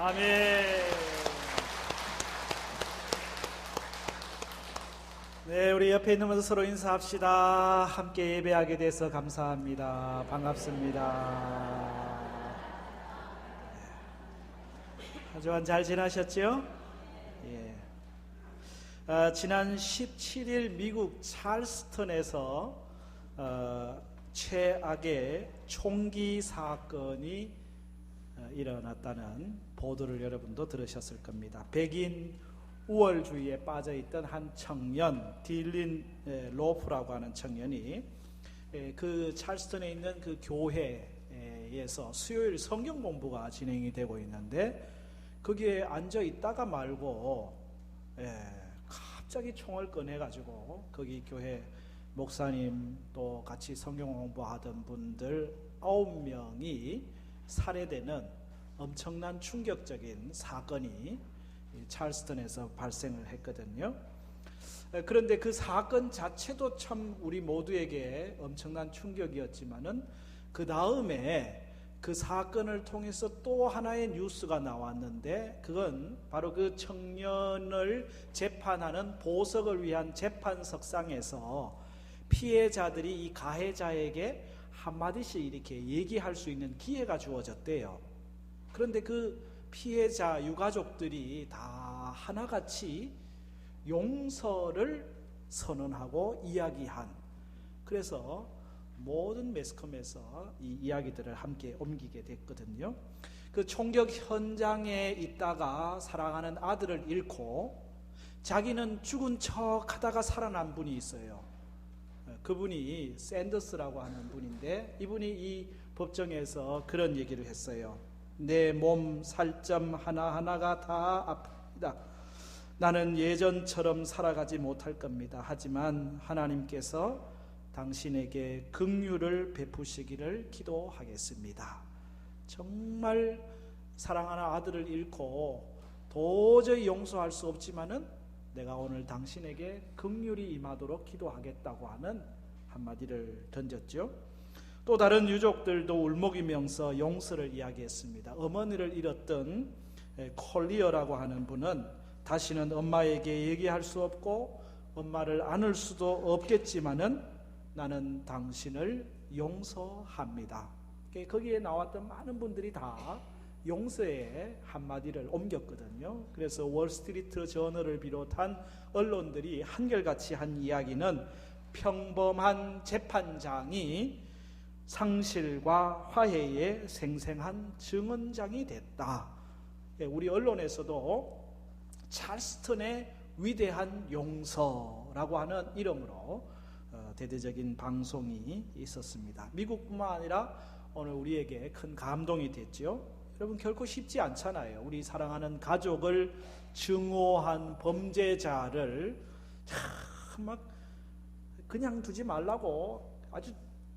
아멘. 네, 우리 옆에 있는 분들 서로 인사합시다. 함께 예배하게 돼서 감사합니다. 반갑습니다. 한 주간 잘 지나셨죠? 예. 지난 17일 미국 찰스턴에서 최악의 총기 사건이 일어났다는 보도를 여러분도 들으셨을 겁니다. 백인 우월주의에 빠져있던 한 청년, 딜린 로프라고 하는 청년이 그 찰스턴에 있는 그 교회에서 수요일 성경 공부가 진행이 되고 있는데 거기에 앉아 있다가 말고 갑자기 총을 꺼내가지고 거기 교회 목사님 또 같이 성경 공부하던 분들 9명이 살해되는 엄청난 충격적인 사건이 찰스턴에서 발생을 했거든요. 그런데 그 사건 자체도 참 우리 모두에게 엄청난 충격이었지만은 그 다음에 그 사건을 통해서 또 하나의 뉴스가 나왔는데 그건 바로 그 청년을 재판하는 보석을 위한 재판석상에서 피해자들이 이 가해자에게 한마디씩 이렇게 얘기할 수 있는 기회가 주어졌대요. 그런데 그 피해자 유가족들이 다 하나같이 용서를 선언하고 이야기한, 그래서 모든 매스컴에서 이 이야기들을 함께 옮기게 됐거든요. 그 총격 현장에 있다가 사랑하는 아들을 잃고 자기는 죽은 척 하다가 살아난 분이 있어요. 그분이 샌더스라고 하는 분인데 이분이 이 법정에서 그런 얘기를 했어요. 내 몸 살점 하나하나가 다 아픕니다. 나는 예전처럼 살아가지 못할 겁니다. 하지만 하나님께서 당신에게 긍휼을 베푸시기를 기도하겠습니다. 정말 사랑하는 아들을 잃고 도저히 용서할 수 없지만은 내가 오늘 당신에게 긍휼이 임하도록 기도하겠다고 하는 한마디를 던졌죠. 또 다른 유족들도 울먹이면서 용서를 이야기했습니다. 어머니를 잃었던 콜리어라고 하는 분은 다시는 엄마에게 얘기할 수 없고 엄마를 안을 수도 없겠지만은 나는 당신을 용서합니다. 거기에 나왔던 많은 분들이 다 용서의 한마디를 옮겼거든요. 그래서 월스트리트 저널을 비롯한 언론들이 한결같이 한 이야기는 평범한 재판장이 상실과 화해의 생생한 증언장이 됐다. 우리 언론에서도 찰스턴의 위대한 용서라고 하는 이름으로 대대적인 방송이 있었습니다. 미국뿐만 아니라 오늘 우리에게 큰 감동이 됐죠. 여러분 결코 쉽지 않잖아요. 우리 사랑하는 가족을 증오한 범죄자를 막 그냥 두지 말라고 아주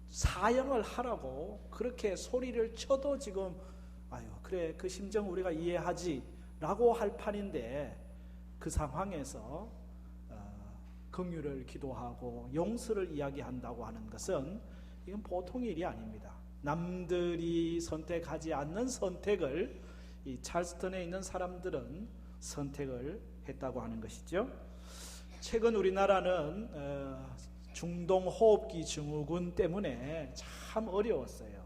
사형을 하라고 그렇게 소리를 쳐도 지금 아유 그래 그 심정 우리가 이해하지 라고 할 판인데 그 상황에서 긍휼을 기도하고 용서를 이야기한다고 하는 것은 이건 보통 일이 아닙니다. 남들이 선택하지 않는 선택을 이 찰스턴에 있는 사람들은 선택을 했다고 하는 것이죠. 최근 우리나라는 중동 호흡기 증후군 때문에 참 어려웠어요.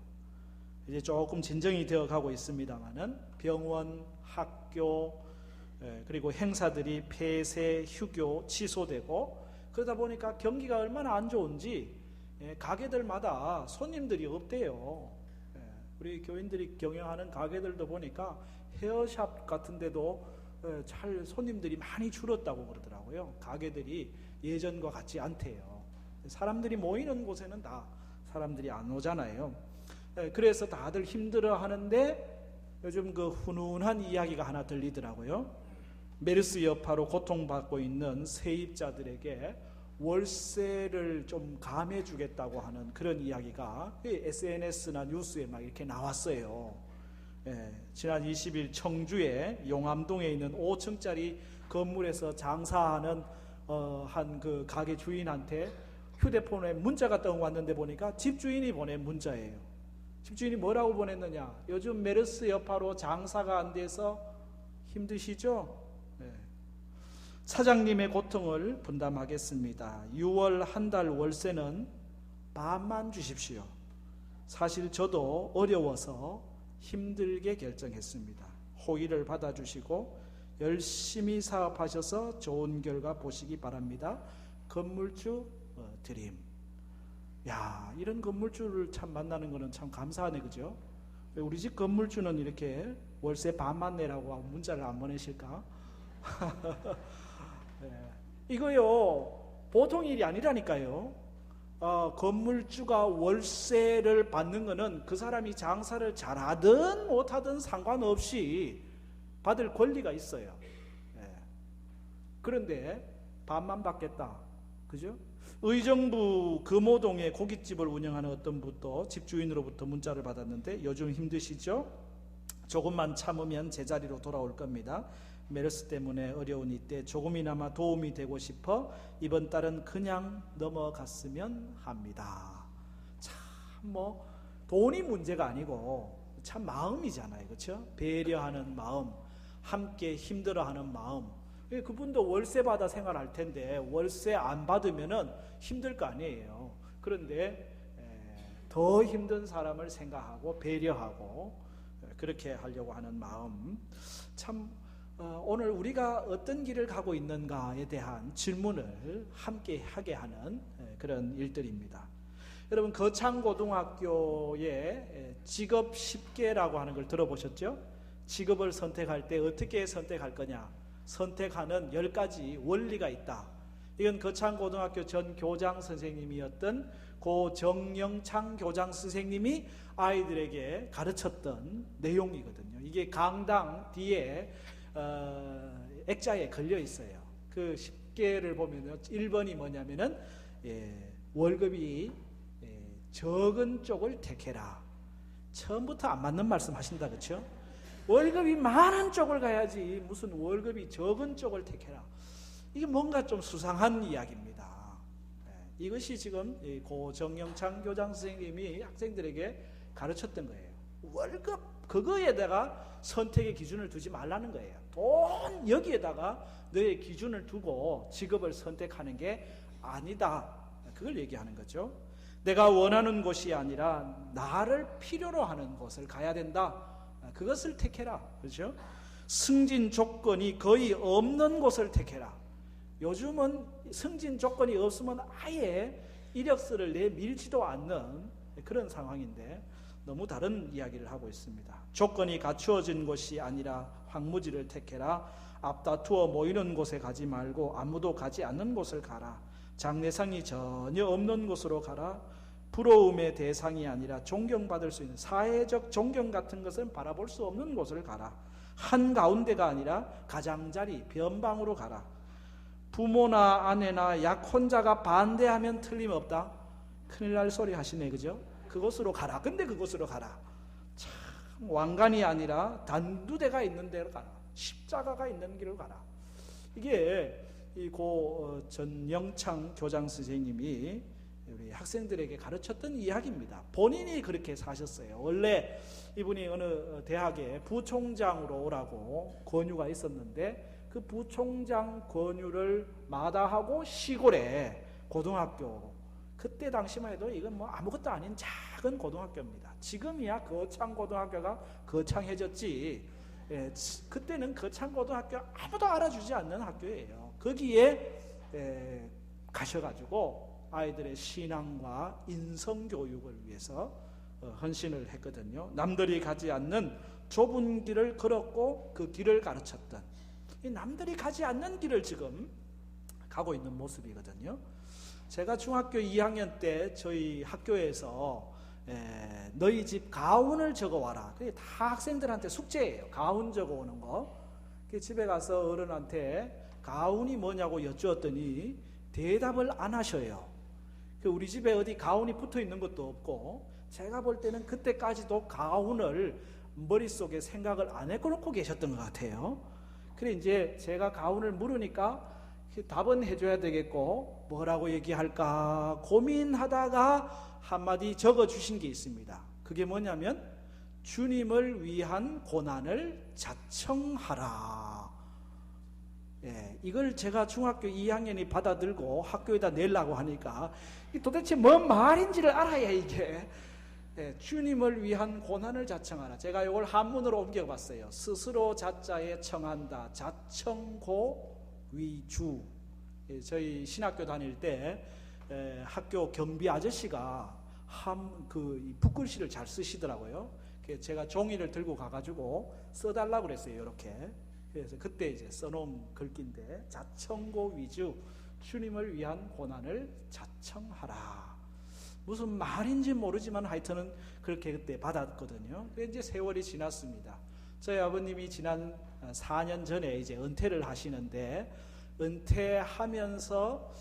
이제 조금 진정이 되어 가고 있습니다만은 병원, 학교 그리고 행사들이 폐쇄, 휴교, 취소되고 그러다 보니까 경기가 얼마나 안 좋은지 가게들마다 손님들이 없대요. 우리 교인들이 경영하는 가게들도 보니까 헤어샵 같은 데도 잘 손님들이 많이 줄었다고 그러더라고요. 가게들이 예전과 같지 않대요. 사람들이 모이는 곳에는 다 사람들이 안 오잖아요. 그래서 다들 힘들어 하는데 요즘 그 훈훈한 이야기가 하나 들리더라고요. 메르스 여파로 고통받고 있는 세입자들에게 월세를 좀 감해 주겠다고 하는 그런 이야기가 SNS나 뉴스에 막 이렇게 나왔어요. 지난 20일 청주에 용암동에 있는 5층짜리 건물에서 장사하는 한 그 가게 주인한테 휴대폰에 문자가 떠 왔는데 보니까 집주인이 보낸 문자예요. 집주인이 뭐라고 보냈느냐? 요즘 메르스 여파로 장사가 안 돼서 힘드시죠? 네. 사장님의 고통을 분담하겠습니다. 6월 한 달 월세는 반만 주십시오. 사실 저도 어려워서 힘들게 결정했습니다. 호의를 받아주시고 열심히 사업하셔서 좋은 결과 보시기 바랍니다. 건물주 드림. 야, 이런 건물주를 참 만나는 거는 참 감사하네, 그죠? 우리 집 건물주는 이렇게 월세 반만 내라고 문자를 안 보내실까? 네. 이거요, 보통 일이 아니라니까요. 건물주가 월세를 받는 거는 그 사람이 장사를 잘하든 못하든 상관없이 받을 권리가 있어요. 네. 그런데 반만 받겠다, 그죠? 의정부 금호동에 고깃집을 운영하는 어떤 분도 집주인으로부터 문자를 받았는데, 요즘 힘드시죠? 조금만 참으면 제자리로 돌아올 겁니다. 메르스 때문에 어려운 이때 조금이나마 도움이 되고 싶어 이번 달은 그냥 넘어갔으면 합니다. 참 뭐 돈이 문제가 아니고 참 마음이잖아요, 그렇죠? 배려하는 마음, 함께 힘들어하는 마음. 그분도 월세 받아 생활할 텐데 월세 안 받으면은 힘들 거 아니에요. 그런데 더 힘든 사람을 생각하고 배려하고 그렇게 하려고 하는 마음, 참 오늘 우리가 어떤 길을 가고 있는가에 대한 질문을 함께 하게 하는 그런 일들입니다. 여러분, 거창고등학교에 직업 10개라고 하는 걸 들어보셨죠? 직업을 선택할 때 어떻게 선택할 거냐, 선택하는 10가지 원리가 있다. 이건 거창고등학교 전 교장 선생님이었던 고 정영창 교장 선생님이 아이들에게 가르쳤던 내용이거든요. 이게 강당 뒤에 액자에 걸려 있어요. 그 10개를 보면 1번이 뭐냐면은 월급이 적은 쪽을 택해라. 처음부터 안 맞는 말씀 하신다, 그렇죠? 월급이 많은 쪽을 가야지 무슨 월급이 적은 쪽을 택해라. 이게 뭔가 좀 수상한 이야기입니다. 이것이 지금 고 정영창 교장 선생님이 학생들에게 가르쳤던 거예요. 월급 그거에다가 선택의 기준을 두지 말라는 거예요. 돈 여기에다가 너의 기준을 두고 직업을 선택하는 게 아니다. 그걸 얘기하는 거죠. 내가 원하는 곳이 아니라 나를 필요로 하는 곳을 가야 된다. 그것을 택해라. 그렇죠? 승진 조건이 거의 없는 곳을 택해라. 요즘은 승진 조건이 없으면 아예 이력서를 내밀지도 않는 그런 상황인데 너무 다른 이야기를 하고 있습니다. 조건이 갖추어진 곳이 아니라 황무지를 택해라. 앞다투어 모이는 곳에 가지 말고 아무도 가지 않는 곳을 가라. 장래상이 전혀 없는 곳으로 가라. 부러움의 대상이 아니라 존경받을 수 있는 사회적 존경 같은 것은 바라볼 수 없는 곳을 가라. 한가운데가 아니라 가장자리 변방으로 가라. 부모나 아내나 약혼자가 반대하면 틀림없다. 큰일 날 소리 하시네, 그죠? 그곳으로 가라. 근데 그곳으로 가라. 참 왕관이 아니라 단두대가 있는 데로 가라. 십자가가 있는 길을 가라. 이게 이 고 전영창 교장 선생님이 우리 학생들에게 가르쳤던 이야기입니다. 본인이 그렇게 사셨어요. 원래 이분이 어느 대학에 부총장으로 오라고 권유가 있었는데 그 부총장 권유를 마다하고 시골에 고등학교, 그때 당시만 해도 이건 뭐 아무것도 아닌 작은 고등학교입니다. 지금이야 거창고등학교가 거창해졌지. 그때는 거창고등학교 아무도 알아주지 않는 학교예요. 거기에 가셔가지고 아이들의 신앙과 인성교육을 위해서 헌신을 했거든요. 남들이 가지 않는 좁은 길을 걸었고 그 길을 가르쳤던, 이 남들이 가지 않는 길을 지금 가고 있는 모습이거든요. 제가 중학교 2학년 때 저희 학교에서 너희 집 가훈을 적어와라. 그게 다 학생들한테 숙제예요. 가훈 적어오는 거. 집에 가서 어른한테 가훈이 뭐냐고 여쭈었더니 대답을 안 하셔요. 우리 집에 어디 가훈이 붙어 있는 것도 없고, 제가 볼 때는 그때까지도 가훈을 머릿속에 생각을 안 해놓고 계셨던 것 같아요. 그래 이제 제가 가훈을 물으니까 답은 해줘야 되겠고 뭐라고 얘기할까 고민하다가 한마디 적어주신 게 있습니다. 그게 뭐냐면 주님을 위한 고난을 자청하라. 예, 이걸 제가 중학교 2학년이 받아들고 학교에다 내려고 하니까 도대체 뭔 말인지를 알아야 이게. 예, 주님을 위한 고난을 자청하라. 제가 이걸 한문으로 옮겨봤어요. 스스로 자자에 청한다. 자청고 위주. 예, 저희 신학교 다닐 때 학교 경비 아저씨가 붓글씨를 잘 쓰시더라고요. 제가 종이를 들고 가가지고 써달라고 그랬어요. 이렇게. 그래서 그때 이제 써놓은 글귀인데, 자청고 위주, 주님을 위한 고난을 자청하라. 무슨 말인지 모르지만 하여튼은 그렇게 그때 받았거든요. 그런데 이제 세월이 지났습니다. 저희 아버님이 지난 4년 전에 이제 은퇴를 하시는데, 은퇴하면서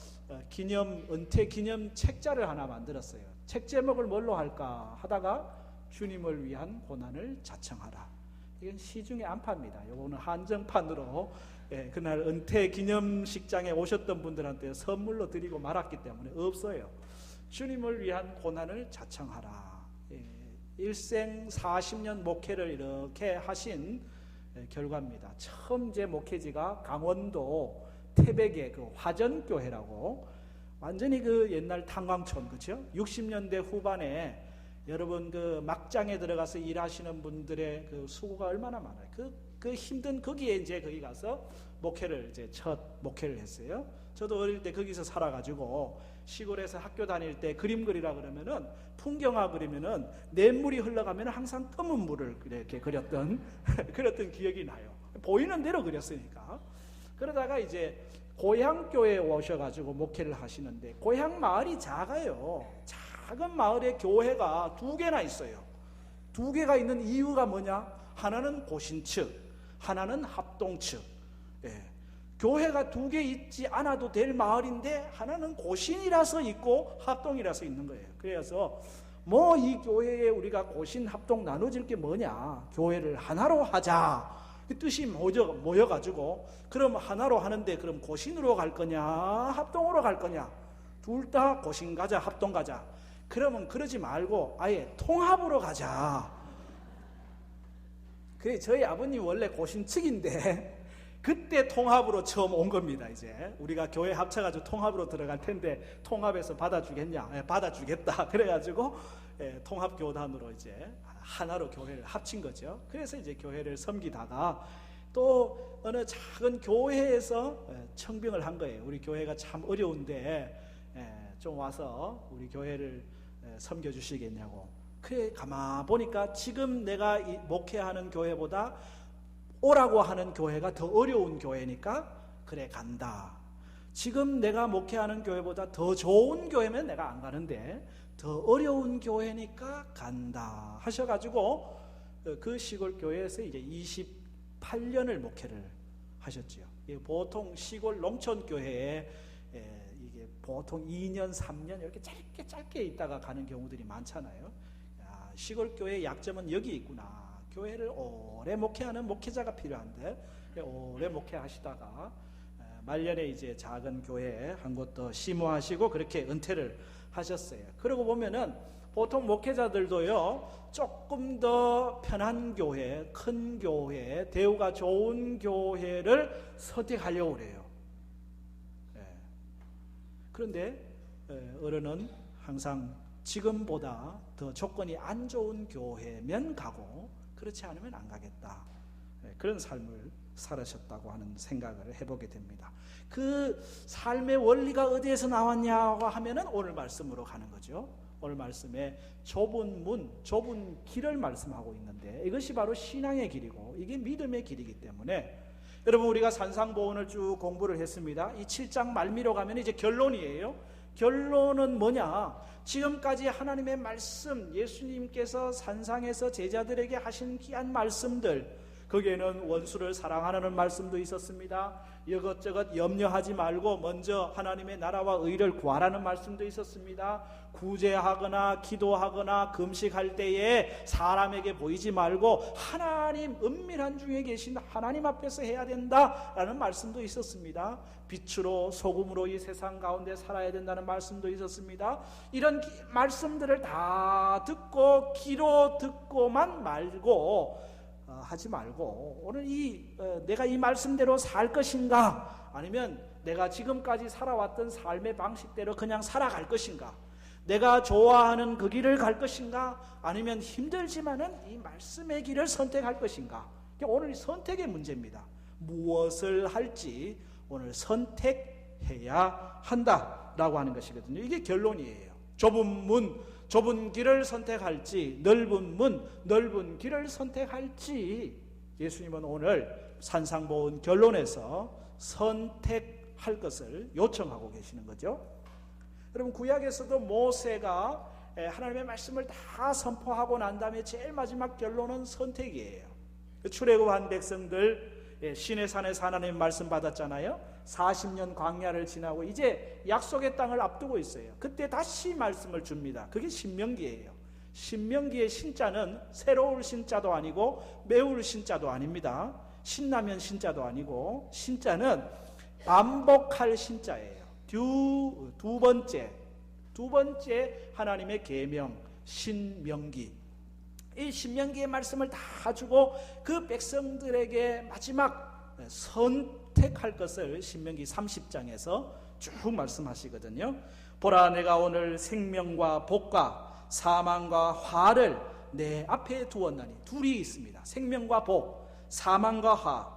은퇴 기념 책자를 하나 만들었어요. 책 제목을 뭘로 할까 하다가 주님을 위한 고난을 자청하라. 이건 시중에 안 팝니다. 요거는 한정판으로 그날 은퇴 기념식장에 오셨던 분들한테 선물로 드리고 말았기 때문에 없어요. 주님을 위한 고난을 자청하라. 일생 40년 목회를 이렇게 하신 결과입니다. 처음 제 목회지가 강원도 태백의 그 화전교회라고, 완전히 그 옛날 탄광촌, 그렇죠? 60년대 후반에 여러분 그 막장에 들어가서 일하시는 분들의 그 수고가 얼마나 많아요. 그 힘든 거기에 이제 거기 가서 첫 목회를 했어요. 저도 어릴 때 거기서 살아가지고 시골에서 학교 다닐 때 그림 그리라 그러면은, 풍경화 그리면은 냇물이 흘러가면 항상 검은 물을 이렇게 그렸던 기억이 나요. 보이는 대로 그렸으니까. 그러다가 이제 고향 교회에 오셔가지고 목회를 하시는데, 고향 마을이 작아요. 작은 마을에 교회가 2개나 있어요. 2개가 있는 이유가 뭐냐? 하나는 고신 측, 하나는 합동 측. 예. 교회가 2개 있지 않아도 될 마을인데 하나는 고신이라서 있고 합동이라서 있는 거예요. 그래서 뭐 이 교회에 우리가 고신 합동 나눠질 게 뭐냐? 교회를 하나로 하자. 그 뜻이 모여가지고, 그럼 하나로 하는데 그럼 고신으로 갈 거냐 합동으로 갈 거냐? 둘 다 고신 가자 합동 가자. 그러면 그러지 말고 아예 통합으로 가자. 그래, 저희 아버님 원래 고신 측인데 그때 통합으로 처음 온 겁니다. 이제 우리가 교회 합쳐가지고 통합으로 들어갈 텐데 통합해서 받아주겠냐? 받아주겠다. 그래가지고 통합교단으로 이제 하나로 교회를 합친 거죠. 그래서 이제 교회를 섬기다가 또 어느 작은 교회에서 청빙을 한 거예요. 우리 교회가 참 어려운데 좀 와서 우리 교회를 섬겨주시겠냐고. 그래, 가만 보니까 지금 내가 목회하는 교회보다 오라고 하는 교회가 더 어려운 교회니까 그래 간다. 지금 내가 목회하는 교회보다 더 좋은 교회면 내가 안 가는데 더 어려운 교회니까 간다 하셔가지고 그 시골 교회에서 이제 28년을 목회를 하셨죠. 보통 시골 농촌 교회에 이게 보통 2년, 3년 이렇게 짧게 있다가 가는 경우들이 많잖아요. 시골 교회의 약점은 여기 있구나. 교회를 오래 목회하는 목회자가 필요한데 오래 목회하시다가 말년에 이제 작은 교회 한 곳 더 심호하시고 그렇게 은퇴를 하셨어요. 그러고 보면은 보통 목회자들도요, 조금 더 편한 교회, 큰 교회, 대우가 좋은 교회를 선택하려고 그래요. 그런데 어른은 항상 지금보다 더 조건이 안 좋은 교회면 가고 그렇지 않으면 안 가겠다. 그런 삶을 살으셨다고 하는 생각을 해보게 됩니다. 그 삶의 원리가 어디에서 나왔냐고 하면은 오늘 말씀으로 가는 거죠. 오늘 말씀에 좁은 문, 좁은 길을 말씀하고 있는데 이것이 바로 신앙의 길이고 이게 믿음의 길이기 때문에 여러분 우리가 산상보훈을 쭉 공부를 했습니다. 이 7장 말미로 가면 이제 결론이에요. 결론은 뭐냐? 지금까지 하나님의 말씀, 예수님께서 산상에서 제자들에게 하신 귀한 말씀들, 거기에는 원수를 사랑하라는 말씀도 있었습니다. 이것저것 염려하지 말고 먼저 하나님의 나라와 의를 구하라는 말씀도 있었습니다. 구제하거나 기도하거나 금식할 때에 사람에게 보이지 말고 하나님, 은밀한 중에 계신 하나님 앞에서 해야 된다라는 말씀도 있었습니다. 빛으로 소금으로 이 세상 가운데 살아야 된다는 말씀도 있었습니다. 이런 말씀들을 다 듣고 귀로 듣고만 말고 하지 말고 오늘 내가 이 말씀대로 살 것인가, 아니면 내가 지금까지 살아왔던 삶의 방식대로 그냥 살아갈 것인가, 내가 좋아하는 그 길을 갈 것인가, 아니면 힘들지만은 이 말씀의 길을 선택할 것인가. 오늘 선택의 문제입니다. 무엇을 할지 오늘 선택해야 한다라고 하는 것이거든요. 이게 결론이에요. 좁은 문, 좁은 길을 선택할지, 넓은 문, 넓은 길을 선택할지, 예수님은 오늘 산상보훈 결론에서 선택할 것을 요청하고 계시는 거죠. 여러분, 구약에서도 모세가 하나님의 말씀을 다 선포하고 난 다음에 제일 마지막 결론은 선택이에요. 출애굽한 백성들 시내 산에서 하나님의 말씀 받았잖아요. 40년 광야를 지나고 이제 약속의 땅을 앞두고 있어요. 그때 다시 말씀을 줍니다. 그게 신명기예요. 신명기의 신자는 새로울 신자도 아니고 매울 신자도 아닙니다. 신라면 신자도 아니고, 신자는 반복할 신자예요. 두 번째 하나님의 계명 신명기. 이 신명기의 말씀을 다 주고 그 백성들에게 마지막 선택할 것을 신명기 30장에서 쭉 말씀하시거든요. 보라, 내가 오늘 생명과 복과 사망과 화를 내 앞에 두었나니. 둘이 있습니다. 생명과 복, 사망과 화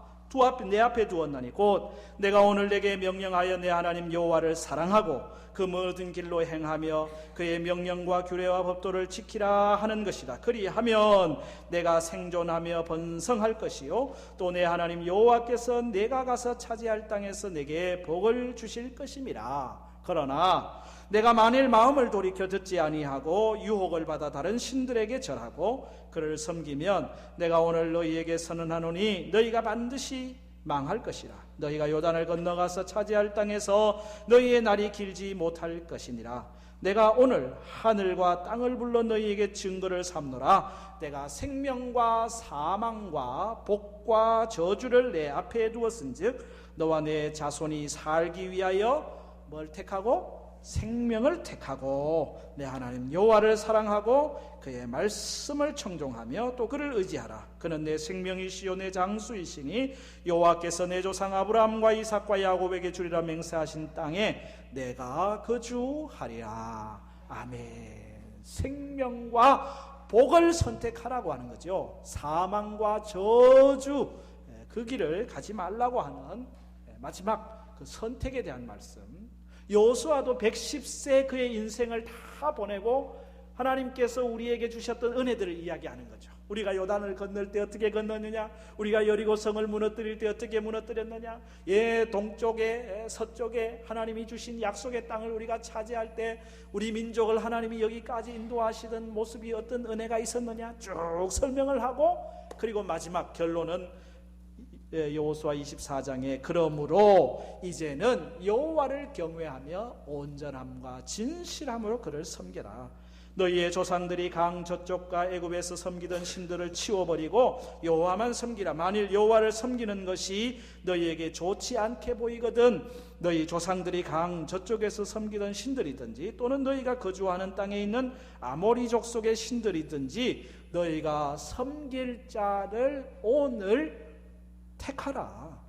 내 앞에 두었나니 곧 내가 오늘 내게 명령하여 내 하나님 여호와를 사랑하고 그 모든 길로 행하며 그의 명령과 규례와 법도를 지키라 하는 것이다. 그리하면 내가 생존하며 번성할 것이요 또 내 하나님 여호와께서 내가 가서 차지할 땅에서 내게 복을 주실 것임이라. 그러나 내가 만일 마음을 돌이켜 듣지 아니하고 유혹을 받아 다른 신들에게 절하고 그를 섬기면 내가 오늘 너희에게 선언하노니 너희가 반드시 망할 것이라. 너희가 요단을 건너가서 차지할 땅에서 너희의 날이 길지 못할 것이니라. 내가 오늘 하늘과 땅을 불러 너희에게 증거를 삼노라. 내가 생명과 사망과 복과 저주를 내 앞에 두었은즉 너와 내 자손이 살기 위하여 뭘 택하고? 생명을 택하고 내 하나님 여호와를 사랑하고 그의 말씀을 청종하며 또 그를 의지하라. 그는 내 생명이시요 내 장수이시니 여호와께서 내 조상 아브라함과 이삭과 야곱에게 주리라 맹세하신 땅에 내가 거주하리라. 아멘. 생명과 복을 선택하라고 하는 거죠. 사망과 저주 그 길을 가지 말라고 하는 마지막 그 선택에 대한 말씀. 여호수아도 110세 그의 인생을 다 보내고 하나님께서 우리에게 주셨던 은혜들을 이야기하는 거죠. 우리가 요단을 건널 때 어떻게 건넜느냐, 우리가 여리고성을 무너뜨릴 때 어떻게 무너뜨렸느냐, 동쪽에 서쪽에 하나님이 주신 약속의 땅을 우리가 차지할 때 우리 민족을 하나님이 여기까지 인도하시던 모습이 어떤 은혜가 있었느냐 쭉 설명을 하고, 그리고 마지막 결론은 여호수아 24장에 그러므로 이제는 여호와를 경외하며 온전함과 진실함으로 그를 섬겨라. 너희의 조상들이 강 저쪽과 애굽에서 섬기던 신들을 치워버리고 여호와만 섬기라. 만일 여호와를 섬기는 것이 너희에게 좋지 않게 보이거든 너희 조상들이 강 저쪽에서 섬기던 신들이든지 또는 너희가 거주하는 땅에 있는 아모리 족속의 신들이든지 너희가 섬길 자를 오늘 택하라.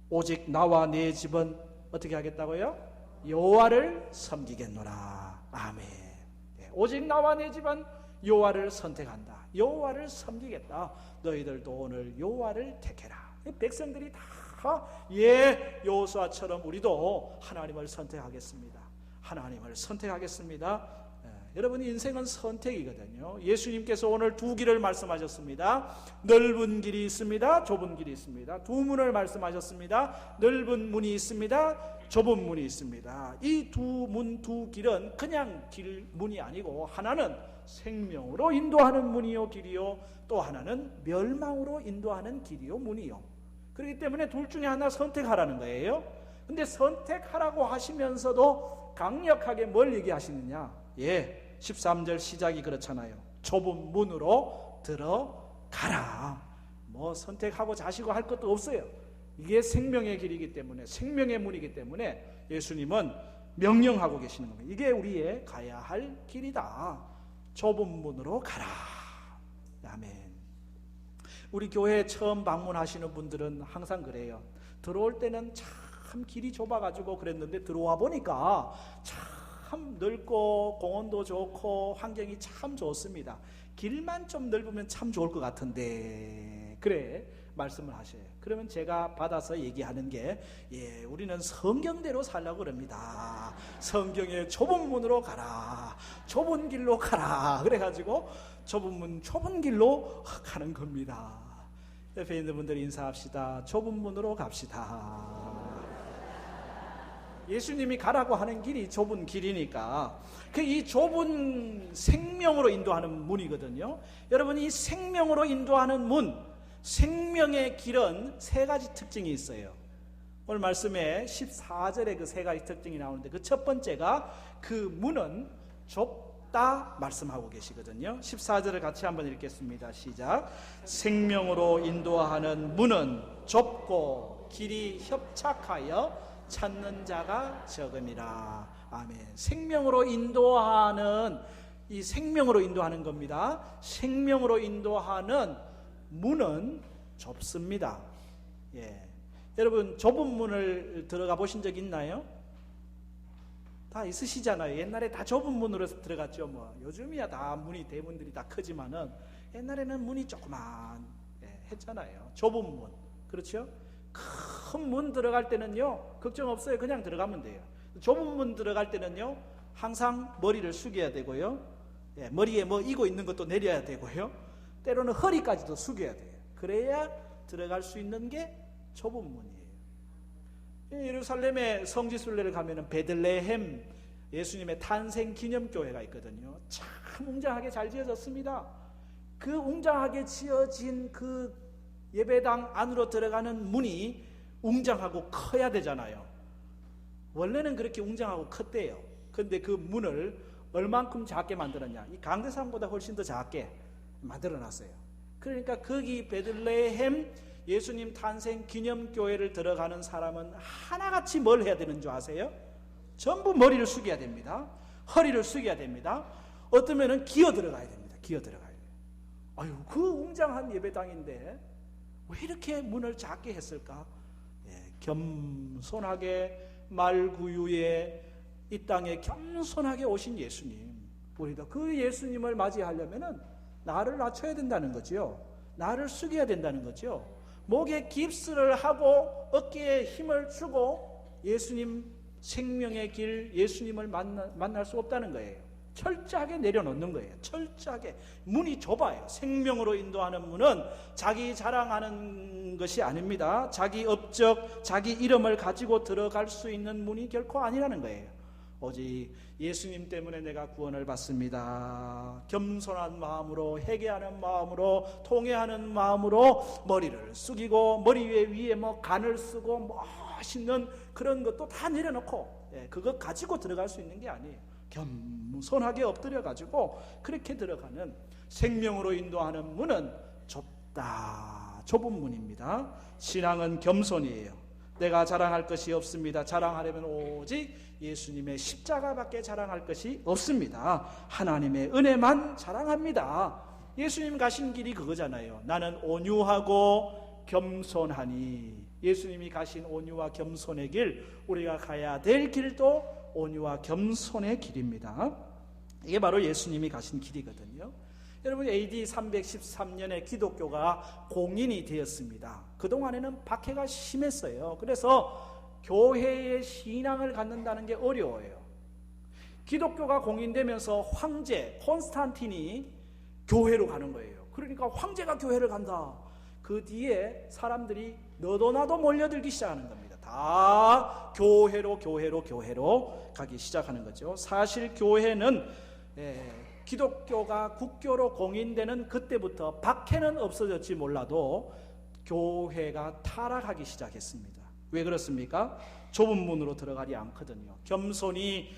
오직 나와 내 집은 어떻게 하겠다고요? 여호와를 섬기겠노라. 아멘. 오직 나와 내 집은 여호와를 선택한다. 여호와를 섬기겠다. 너희들도 오늘 여호와를 택해라. 백성들이 다 여호수아처럼 우리도 하나님을 선택하겠습니다. 하나님을 선택하겠습니다. 여러분, 인생은 선택이거든요. 예수님께서 오늘 두 길을 말씀하셨습니다. 넓은 길이 있습니다. 좁은 길이 있습니다. 두 문을 말씀하셨습니다. 넓은 문이 있습니다. 좁은 문이 있습니다. 이 두 문, 두 길은 그냥 문이 아니고 하나는 생명으로 인도하는 문이요 길이요, 또 하나는 멸망으로 인도하는 길이요 문이요. 그렇기 때문에 둘 중에 하나 선택하라는 거예요. 근데 선택하라고 하시면서도 강력하게 뭘 얘기하시느냐? 13절 시작이 그렇잖아요. 좁은 문으로 들어가라. 뭐 선택하고 자시고 할 것도 없어요. 이게 생명의 길이기 때문에, 생명의 문이기 때문에 예수님은 명령하고 계시는 겁니다. 이게 우리의 가야 할 길이다. 좁은 문으로 가라. 아멘. 우리 교회에 처음 방문하시는 분들은 항상 그래요. 들어올 때는 참 길이 좁아가지고 그랬는데 들어와 보니까 참 넓고 공원도 좋고 환경이 참 좋습니다. 길만 좀 넓으면 참 좋을 것 같은데, 그래 말씀을 하셔요. 그러면 제가 받아서 얘기하는 게, 우리는 성경대로 살려고 그럽니다. 성경의 좁은 문으로 가라, 좁은 길로 가라. 그래가지고 좁은 문, 좁은 길로 가는 겁니다. 옆에 있는 분들 인사합시다. 좁은 문으로 갑시다. 예수님이 가라고 하는 길이 좁은 길이니까 이 좁은 생명으로 인도하는 문이거든요. 여러분, 이 생명으로 인도하는 문, 생명의 길은 세 가지 특징이 있어요. 오늘 말씀에 14절에 그 세 가지 특징이 나오는데, 그 첫 번째가 그 문은 좁다 말씀하고 계시거든요. 14절을 같이 한번 읽겠습니다. 시작. 생명으로 인도하는 문은 좁고 길이 협착하여 찾는 자가 적음이라. 아멘. 생명으로 인도하는, 이 생명으로 인도하는 겁니다. 생명으로 인도하는 문은 좁습니다. 여러분, 좁은 문을 들어가 보신 적 있나요? 다 있으시잖아요. 옛날에 다 좁은 문으로 들어갔죠. 뭐 요즘이야 다 문이, 대문들이 다 크지만은 옛날에는 문이 조그만 했잖아요. 좁은 문. 그렇죠? 큰 문 들어갈 때는요, 걱정 없어요. 그냥 들어가면 돼요. 좁은 문 들어갈 때는요, 항상 머리를 숙여야 되고요, 머리에 뭐 이고 있는 것도 내려야 되고요, 때로는 허리까지도 숙여야 돼요. 그래야 들어갈 수 있는 게 좁은 문이에요. 예루살렘의 성지순례를 가면은 베들레헴 예수님의 탄생 기념교회가 있거든요. 참 웅장하게 잘 지어졌습니다. 그 웅장하게 지어진 그 예배당 안으로 들어가는 문이 웅장하고 커야 되잖아요. 원래는 그렇게 웅장하고 컸대요. 그런데 그 문을 얼만큼 작게 만들었냐? 이 강대상보다 훨씬 더 작게 만들어놨어요. 그러니까 거기 베들레헴 예수님 탄생 기념교회를 들어가는 사람은 하나같이 뭘 해야 되는 줄 아세요? 전부 머리를 숙여야 됩니다. 허리를 숙여야 됩니다. 어떠면은 기어 들어가야 됩니다. 기어 들어가야 돼요. 아유, 그 웅장한 예배당인데 왜 이렇게 문을 작게 했을까? 겸손하게 말구유에 이 땅에 겸손하게 오신 예수님, 우리도 그 예수님을 맞이하려면은 나를 낮춰야 된다는 거죠. 나를 숙여야 된다는 거죠. 목에 깁스를 하고 어깨에 힘을 주고 예수님 생명의 길, 예수님을 만날 수 없다는 거예요. 철저하게 내려놓는 거예요. 철저하게. 문이 좁아요. 생명으로 인도하는 문은 자기 자랑하는 것이 아닙니다. 자기 업적, 자기 이름을 가지고 들어갈 수 있는 문이 결코 아니라는 거예요. 오직 예수님 때문에 내가 구원을 받습니다. 겸손한 마음으로, 회개하는 마음으로, 통회하는 마음으로 머리를 숙이고 머리 위에 뭐 간을 쓰고 멋있는 그런 것도 다 내려놓고 그거 가지고 들어갈 수 있는 게 아니에요. 겸손하게 엎드려 가지고 그렇게 들어가는, 생명으로 인도하는 문은 좁다, 좁은 문입니다. 신앙은 겸손이에요. 내가 자랑할 것이 없습니다. 자랑하려면 오직 예수님의 십자가밖에 자랑할 것이 없습니다. 하나님의 은혜만 자랑합니다. 예수님 가신 길이 그거잖아요. 나는 온유하고 겸손하니. 예수님이 가신 온유와 겸손의 길, 우리가 가야 될 길도 온유와 겸손의 길입니다. 이게 바로 예수님이 가신 길이거든요. 여러분, AD 313년에 기독교가 공인이 되었습니다. 그동안에는 박해가 심했어요. 그래서 교회의 신앙을 갖는다는 게 어려워요. 기독교가 공인되면서 황제 콘스탄틴이 교회로 가는 거예요. 그러니까 황제가 교회를 간다. 그 뒤에 사람들이 너도 나도 몰려들기 시작하는 겁니다. 다 교회로 가기 시작하는 거죠. 사실 교회는 기독교가 국교로 공인되는 그때부터 박해는 없어졌지 몰라도 교회가 타락하기 시작했습니다. 왜 그렇습니까? 좁은 문으로 들어가지 않거든요. 겸손히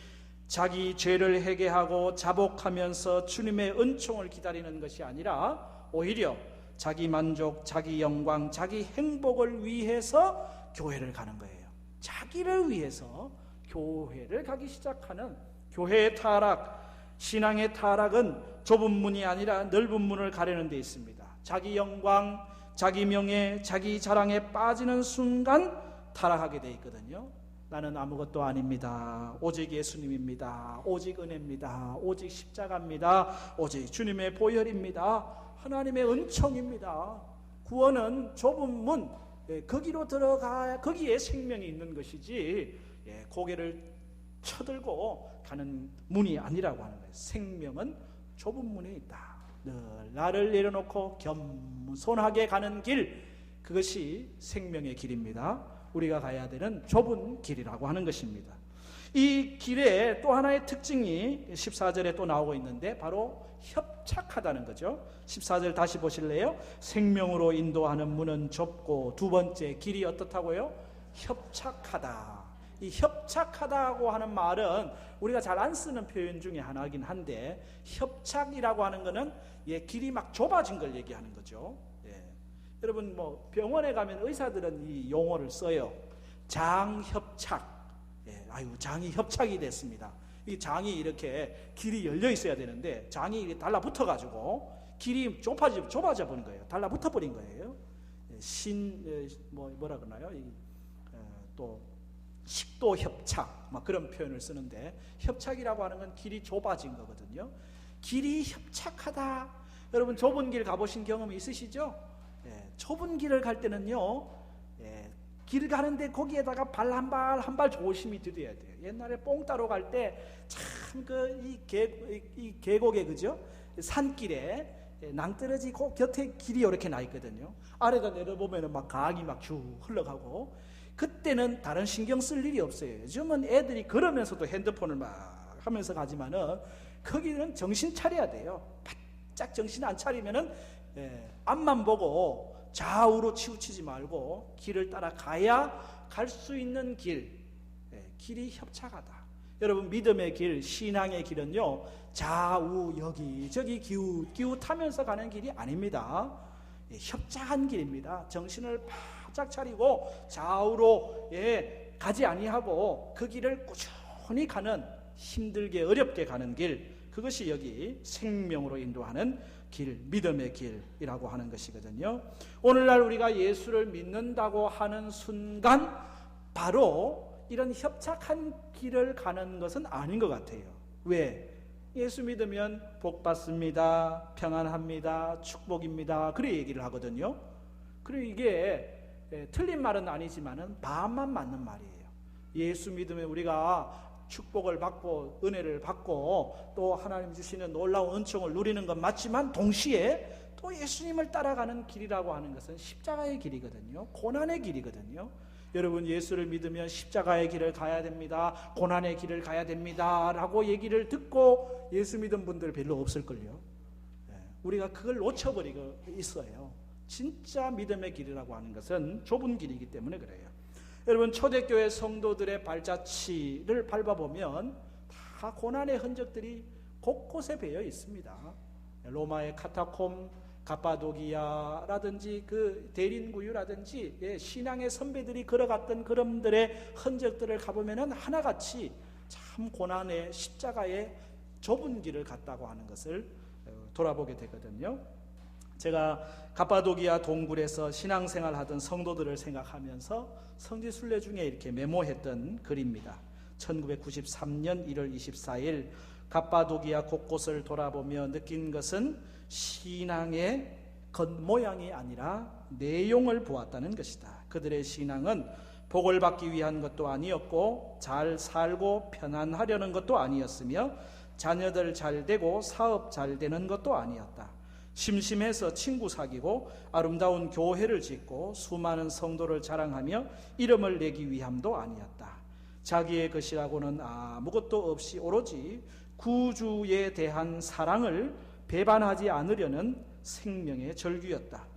자기 죄를 회개하고 자복하면서 주님의 은총을 기다리는 것이 아니라 오히려 자기 만족, 자기 영광, 자기 행복을 위해서 교회를 가는 거예요. 자기를 위해서 교회를 가기 시작하는 교회의 타락, 신앙의 타락은 좁은 문이 아니라 넓은 문을 가려는 데 있습니다. 자기 영광, 자기 명예, 자기 자랑에 빠지는 순간 타락하게 돼 있거든요. 나는 아무것도 아닙니다. 오직 예수님입니다. 오직 은혜입니다. 오직 십자가입니다. 오직 주님의 보혈입니다. 하나님의 은총입니다. 구원은 좁은 문, 거기로 들어가야 거기에 생명이 있는 것이지 고개를 쳐들고 가는 문이 아니라고 하는 거예요. 생명은 좁은 문에 있다. 늘 나를 내려놓고 겸손하게 가는 길, 그것이 생명의 길입니다. 우리가 가야 되는 좁은 길이라고 하는 것입니다. 이 길에 또 하나의 특징이 14절에 또 나오고 있는데 바로 협착하다는 거죠. 14절 다시 보실래요? 생명으로 인도하는 문은 좁고, 두 번째 길이 어떻다고요? 협착하다. 이 협착하다고 하는 말은 우리가 잘 안 쓰는 표현 중에 하나이긴 한데, 협착이라고 하는 것은 길이 막 좁아진 걸 얘기하는 거죠. 여러분 병원에 가면 의사들은 이 용어를 써요. 장협착. 장이 협착이 됐습니다. 이 장이 이렇게 길이 열려 있어야 되는데 장이 달라붙어 가지고 길이 좁아져 버린 거예요. 달라붙어 버린 거예요. 뭐라 그러나요? 또 식도 협착, 그런 표현을 쓰는데, 협착이라고 하는 건 길이 좁아진 거거든요. 길이 협착하다. 여러분 좁은 길 가보신 경험이 있으시죠? 좁은 길을 갈 때는요, 길 가는데 거기에다가 발 한 발 조심히 들여야 돼요. 옛날에 뽕 따러 갈 때 참 이 계곡에, 그죠? 산길에 낭떠러지 곁에 길이 이렇게 나 있거든요. 아래가 내려보면 막 강이 막 쭉 흘러가고, 그때는 다른 신경 쓸 일이 없어요. 요즘은 애들이 걸으면서도 핸드폰을 막 하면서 가지만은 거기는 정신 차려야 돼요. 바짝 정신 안 차리면은 앞만 보고 좌우로 치우치지 말고 길을 따라 가야 갈 수 있는 길, 길이 협착하다. 여러분 믿음의 길, 신앙의 길은요, 좌우 여기저기 기웃하면서 가는 길이 아닙니다. 협착한 길입니다. 정신을 바짝 차리고 좌우로 가지 아니하고 그 길을 꾸준히 가는, 힘들게 어렵게 가는 길, 그것이 여기 생명으로 인도하는 길, 믿음의 길이라고 하는 것이거든요. 오늘날 우리가 예수를 믿는다고 하는 순간 바로 이런 협착한 길을 가는 것은 아닌 것 같아요. 왜? 예수 믿으면 복 받습니다, 평안합니다, 축복입니다, 그래 얘기를 하거든요. 그리고 이게 틀린 말은 아니지만은 반만 맞는 말이에요. 예수 믿으면 우리가 축복을 받고 은혜를 받고 또 하나님 주시는 놀라운 은총을 누리는 건 맞지만, 동시에 또 예수님을 따라가는 길이라고 하는 것은 십자가의 길이거든요. 고난의 길이거든요. 여러분 예수를 믿으면 십자가의 길을 가야 됩니다, 고난의 길을 가야 됩니다 라고 얘기를 듣고 예수 믿은 분들 별로 없을걸요. 우리가 그걸 놓쳐버리고 있어요. 진짜 믿음의 길이라고 하는 것은 좁은 길이기 때문에 그래요. 여러분 초대교회 성도들의 발자취를 밟아보면 다 고난의 흔적들이 곳곳에 배어 있습니다. 로마의 카타콤, 가파도기아라든지 그 대린구유라든지 신앙의 선배들이 걸어갔던 그럼들의 흔적들을 가보면 하나같이 참 고난의 십자가의 좁은 길을 갔다고 하는 것을 돌아보게 되거든요. 제가 가파도기아 동굴에서 신앙생활 하던 성도들을 생각하면서 성지순례 중에 이렇게 메모했던 글입니다. 1993년 1월 24일 가파도기아 곳곳을 돌아보며 느낀 것은 신앙의 겉모양이 아니라 내용을 보았다는 것이다. 그들의 신앙은 복을 받기 위한 것도 아니었고 잘 살고 편안하려는 것도 아니었으며 자녀들 잘 되고 사업 잘 되는 것도 아니었다. 심심해서 친구 사귀고 아름다운 교회를 짓고 수많은 성도를 자랑하며 이름을 내기 위함도 아니었다. 자기의 것이라고는 아무것도 없이 오로지 구주에 대한 사랑을 배반하지 않으려는 생명의 절규였다.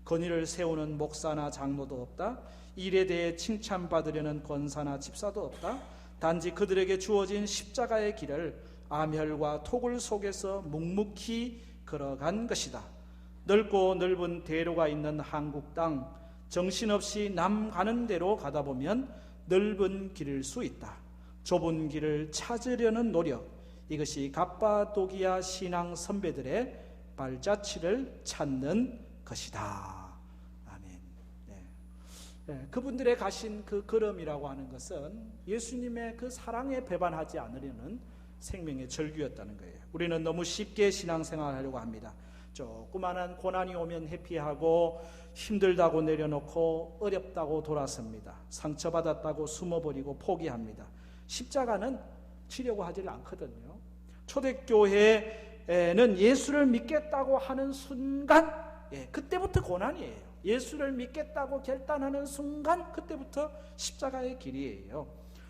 건의를 세우는 목사나 장로도 없다. 일에 대해 칭찬받으려는 권사나 집사도 없다. 단지 그들에게 주어진 십자가의 길을 암혈과 토굴 속에서 묵묵히 걸어간 것이다. 넓고 넓은 대로가 있는 한국 땅, 정신없이 남 가는 대로 가다 보면 넓은 길일 수 있다. 좁은 길을 찾으려는 노력, 이것이 갑바도기아 신앙 선배들의 발자취를 찾는 것이다. 아멘. 네. 그분들의 가신 그 걸음이라고 하는 것은 예수님의 그 사랑에 배반하지 않으려는 생명의 절규였다는 거예요. 우리는 너무 쉽게 신앙생활을 하려고 합니다. 조그마한 고난이 오면 회피하고 힘들다고 내려놓고 어렵다고 돌아섭니다. 상처받았다고 숨어버리고 포기합니다. 십자가는 치려고 하질 않거든요. 초대교회는 예수를 믿겠다고 하는 순간, 그때부터 고난이에요. 예수를 믿겠다고 결단하는 순간 그때부터 십자가의 길이에요.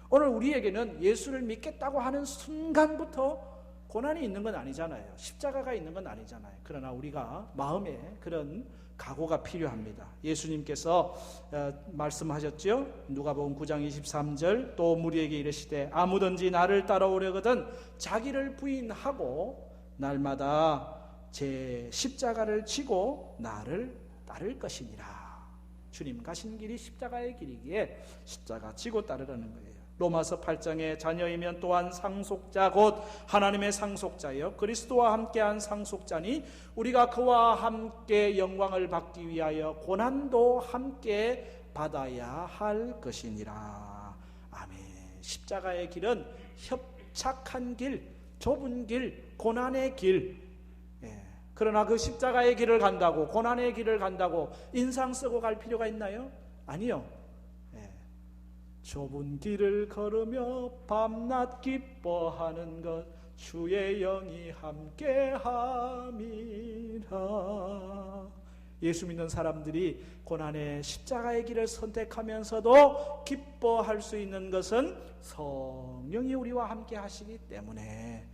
오늘 우리에게는 예수를 믿겠다고 하는 순간부터 고난이 있는 건 아니잖아요. 십자가가 있는 건 아니잖아요. 그러나 우리가 마음에 그런 각오가 필요합니다. 예수님께서 말씀하셨죠. 누가복음 9장 23절, 또 무리에게 이르시되 아무든지 나를 따라오려거든 자기를 부인하고 날마다 제 십자가를 지고 나를 따를 것이니라. 주님 가신 길이 십자가의 길이기에 십자가 지고 따르라는 거예요. 로마서 8장에 자녀이면 또한 상속자 곧 하나님의 상속자여 그리스도와 함께한 상속자니 우리가 그와 함께 영광을 받기 위하여 고난도 함께 받아야 할 것이니라. 아멘. 십자가의 길은 협착한 길, 좁은 길, 고난의 길. 그러나 그 십자가의 길을 간다고, 고난의 길을 간다고 인상 쓰고 갈 필요가 있나요? 아니요. 좁은 길을 걸으며 밤낮 기뻐하는 것 주의 영이 함께함이라. 예수 믿는 사람들이 고난의 십자가의 길을 선택하면서도 기뻐할 수 있는 것은 성령이 우리와 함께 하시기 때문에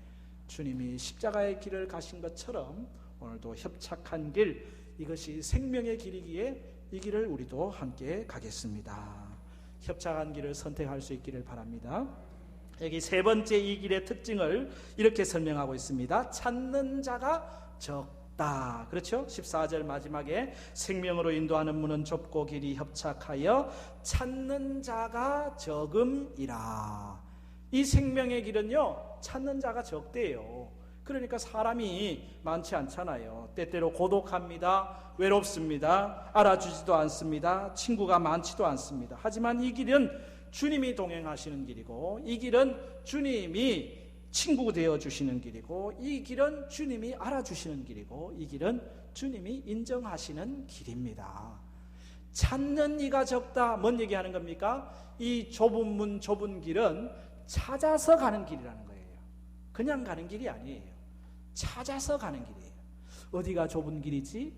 주님이 십자가의 길을 가신 것처럼 오늘도 협착한 길, 이것이 생명의 길이기에 이 길을 우리도 함께 가겠습니다. 협착한 길을 선택할 수 있기를 바랍니다. 여기 세 번째 이 길의 특징을 이렇게 설명하고 있습니다. 찾는 자가 적다. 그렇죠? 14절 마지막에 생명으로 인도하는 문은 좁고 길이 협착하여 찾는 자가 적음이라. 이 생명의 길은요, 찾는 자가 적대요. 그러니까 사람이 많지 않잖아요. 때때로 고독합니다. 외롭습니다. 알아주지도 않습니다. 친구가 많지도 않습니다. 하지만 이 길은 주님이 동행하시는 길이고, 이 길은 주님이 친구 되어주시는 길이고, 이 길은 주님이 알아주시는 길이고, 이 길은 주님이 인정하시는 길입니다. 찾는 이가 적다. 뭔 얘기하는 겁니까? 이 좁은 문, 좁은 길은 찾아서 가는 길이라는 거예요. 그냥 가는 길이 아니에요. 찾아서 가는 길이에요. 어디가 좁은 길이지?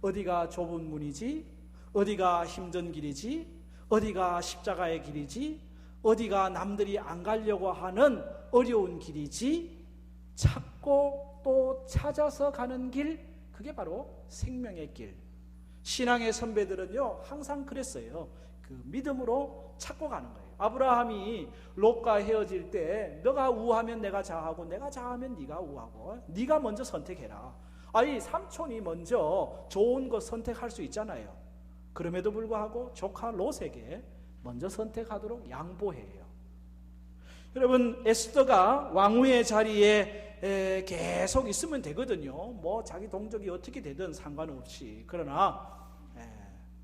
어디가 좁은 문이지? 어디가 힘든 길이지? 어디가 십자가의 길이지? 어디가 남들이 안 가려고 하는 어려운 길이지? 찾고 또 찾아서 가는 길, 그게 바로 생명의 길. 신앙의 선배들은요, 항상 그랬어요. 그 믿음으로 찾고 가는 거예요. 아브라함이 롯과 헤어질 때 너가 우하면 내가 좌하고 내가 좌하면 네가 우하고 네가 먼저 선택해라. 아니, 삼촌이 먼저 좋은 것 선택할 수 있잖아요. 그럼에도 불구하고 조카 롯에게 먼저 선택하도록 양보해요. 여러분, 에스더가 왕후의 자리에 계속 있으면 되거든요. 뭐 자기 동족이 어떻게 되든 상관없이. 그러나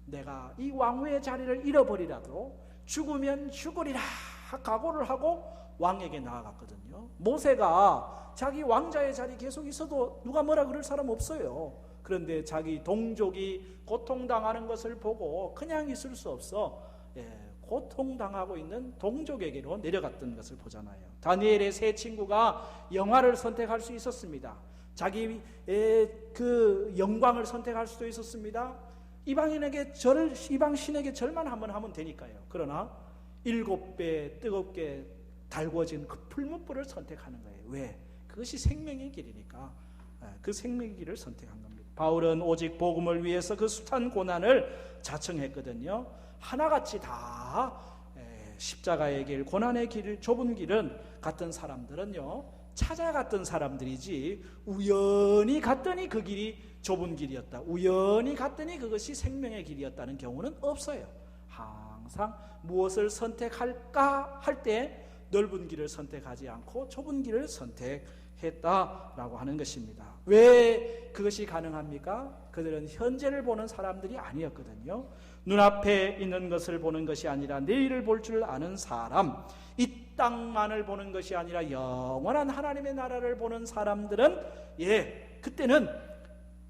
내가 이 왕후의 자리를 잃어버리라도 죽으면 죽으리라 각오를 하고 왕에게 나아갔거든요. 모세가 자기 왕자의 자리 계속 있어도 누가 뭐라 그럴 사람 없어요. 그런데 자기 동족이 고통당하는 것을 보고 그냥 있을 수 없어 고통당하고 있는 동족에게로 내려갔던 것을 보잖아요. 다니엘의 세 친구가 영화를 선택할 수 있었습니다. 자기 그 영광을 선택할 수도 있었습니다. 이방인에게 이방신에게 절만 한번 하면 되니까요. 그러나 7배 뜨겁게 달궈진 그 풀무불을 선택하는 거예요. 왜? 그것이 생명의 길이니까 그 생명의 길을 선택한 겁니다. 바울은 오직 복음을 위해서 그 숱한 고난을 자청했거든요. 하나같이 다 십자가의 길, 고난의 길, 좁은 길은 갔던 사람들은요, 찾아갔던 사람들이지 우연히 갔더니 그 길이 좁은 길이었다, 우연히 갔더니 그것이 생명의 길이었다는 경우는 없어요. 항상 무엇을 선택할까 할 때 넓은 길을 선택하지 않고 좁은 길을 선택했다라고 하는 것입니다. 왜 그것이 가능합니까? 그들은 현재를 보는 사람들이 아니었거든요. 눈앞에 있는 것을 보는 것이 아니라 내일을 볼 줄 아는 사람, 이 땅만을 보는 것이 아니라 영원한 하나님의 나라를 보는 사람들은 그때는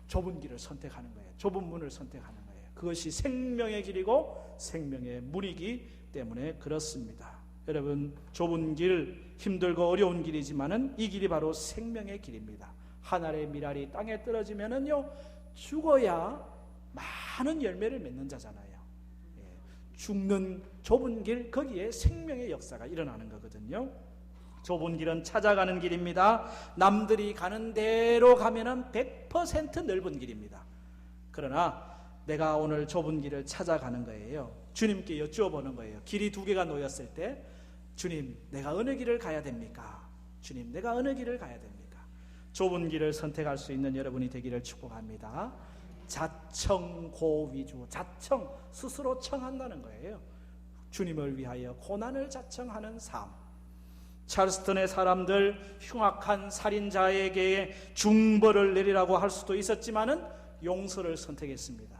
좁은 길을 선택하는 거예요. 좁은 문을 선택하는 거예요. 그것이 생명의 길이고 생명의 문이기 때문에 그렇습니다. 여러분, 좁은 길, 힘들고 어려운 길이지만은 이 길이 바로 생명의 길입니다. 하늘의 밀알이 땅에 떨어지면은요, 죽어야 많은 열매를 맺는 자잖아요. 죽는 좁은 길, 거기에 생명의 역사가 일어나는 거거든요. 좁은 길은 찾아가는 길입니다. 남들이 가는 대로 가면은 100% 넓은 길입니다. 그러나 내가 오늘 좁은 길을 찾아가는 거예요. 주님께 여쭈어보는 거예요. 길이 두 개가 놓였을 때, 주님, 내가 어느 길을 가야 됩니까? 주님, 내가 어느 길을 가야 됩니까? 좁은 길을 선택할 수 있는 여러분이 되기를 축복합니다. 자청고위주, 자청, 스스로 청한다는 거예요. 주님을 위하여 고난을 자청하는 삶. 찰스턴의 사람들, 흉악한 살인자에게 중벌을 내리라고 할 수도 있었지만은 용서를 선택했습니다.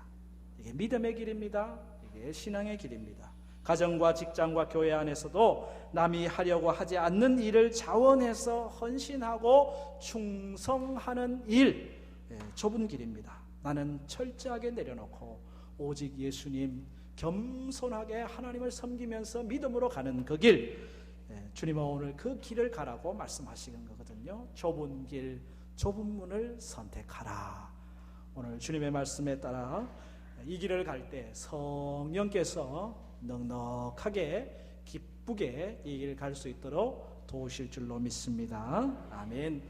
이게 믿음의 길입니다. 이게 신앙의 길입니다. 가정과 직장과 교회 안에서도 남이 하려고 하지 않는 일을 자원해서 헌신하고 충성하는 일, 좁은 길입니다. 나는 철저하게 내려놓고 오직 예수님, 겸손하게 하나님을 섬기면서 믿음으로 가는 그 길, 주님은 오늘 그 길을 가라고 말씀하시는 거거든요. 좁은 길, 좁은 문을 선택하라. 오늘 주님의 말씀에 따라 이 길을 갈 때 성령께서 넉넉하게 기쁘게 이 길을 갈 수 있도록 도우실 줄로 믿습니다. 아멘.